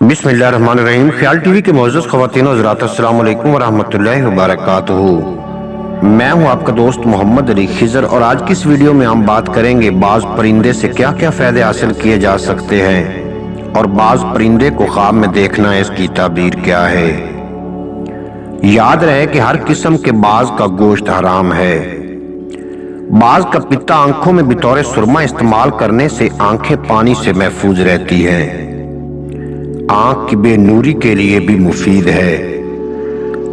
बिस्मिल्लाहिर्रहमानिर्रहीम। ख्याल टीवी के मोअज़्ज़ज़ ख़वातीन और हज़रात, अस्सलामु अलैकुम वरहमतुल्लाहि वबरकातुहू। मैं हूं आपका दोस्त मोहम्मद अली खिज़र और आज की इस वीडियो में हम बात करेंगे बाज़ परिंदे से क्या क्या फ़ायदे हासिल किए जा सकते हैं और बाज़ परिंदे को ख्वाब में देखना इसकी ताबीर क्या है। याद रहे कि हर किस्म के बाज़ का गोश्त हराम है। बाज़ का पित्ता आंखों में बितौर सुरमा इस्तेमाल करने से आंखें पानी से महफूज रहती हैं। आंख की बेनूरी के लिए भी मुफीद है।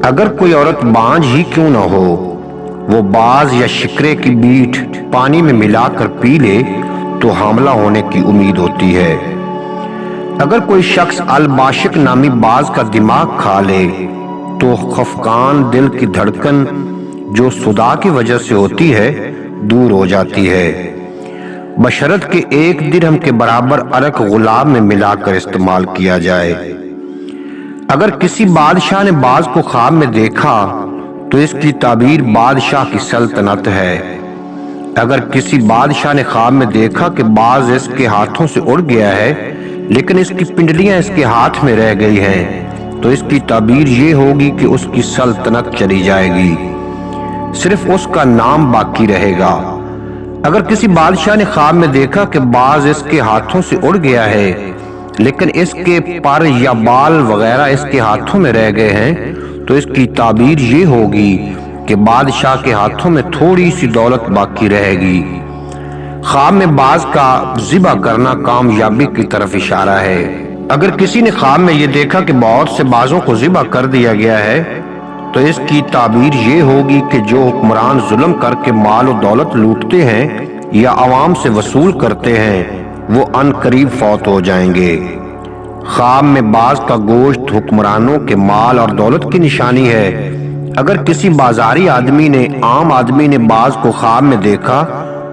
अगर कोई औरत बांझ ही क्यों न हो, वो बाज या शिकरे की बीट पानी में मिलाकर पी ले तो हामला होने की उम्मीद होती है। अगर कोई शख्स अलबाशिक नामी बाज का दिमाग खा ले तो खफकान दिल की धड़कन जो सुदा की वजह से होती है दूर हो जाती है, बशरत के 1 दिरहम के बराबर अरक गुलाब में मिलाकर इस्तेमाल किया जाए। अगर किसी बादशाह ने बाज को ख्वाब में देखा तो इसकी ताबीर बादशाह की सल्तनत है। अगर किसी बादशाह ने ख्वाब में देखा कि बाज इसके हाथों से उड़ गया है लेकिन इसकी पिंडलियां इसके हाथ में रह गई हैं, तो इसकी ताबीर ये होगी कि उसकी सल्तनत चली जाएगी, सिर्फ उसका नाम बाकी रहेगा। अगर किसी बादशाह ने ख्वाब में देखा कि बाज इसके हाथों से उड़ गया है लेकिन इसके पर या बाल वगैरह इसके हाथों में रह गए हैं, तो इसकी ताबीर ये होगी कि बादशाह के हाथों में थोड़ी सी दौलत बाकी रहेगी। ख्वाब में बाज का ज़िबा करना कामयाबी की तरफ इशारा है। अगर किसी ने ख्वाब में ये देखा कि बहुत से बाजों को ज़िबा कर दिया गया है, तो इसकी ताबीर ये होगी कि जो हुक्मरान जुल्म करके माल और दौलत लूटते हैं या आवाम से वसूल करते हैं वो अनकरीब फौत हो जाएंगे। ख्वाब में बाज का गोश्त हुक्मरानों के माल और दौलत की निशानी है। अगर किसी बाजारी आदमी ने आम आदमी ने बाज को ख्वाब में देखा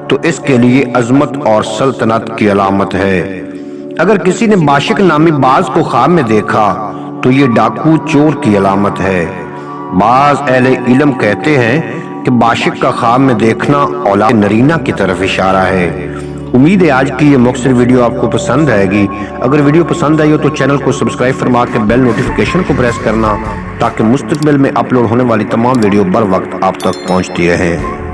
तो इसके लिए अजमत और सल्तनत की अलामत है। अगर किसी ने बाशिक नामी बाज को ख्वाब में देखा तो ये डाकू चोर की अलामत है। बाज अहले इल्म कहते हैं कि बाशिक का ख्वाब में देखना औलाद नरीना की तरफ इशारा है। उम्मीद है आज की ये मुख्तसर वीडियो आपको पसंद आएगी। अगर वीडियो पसंद आई हो तो चैनल को सब्सक्राइब फरमा के बेल नोटिफिकेशन को प्रेस करना ताकि मुस्तकबिल में अपलोड होने वाली तमाम वीडियो बर वक्त आप तक पहुंचती रहें।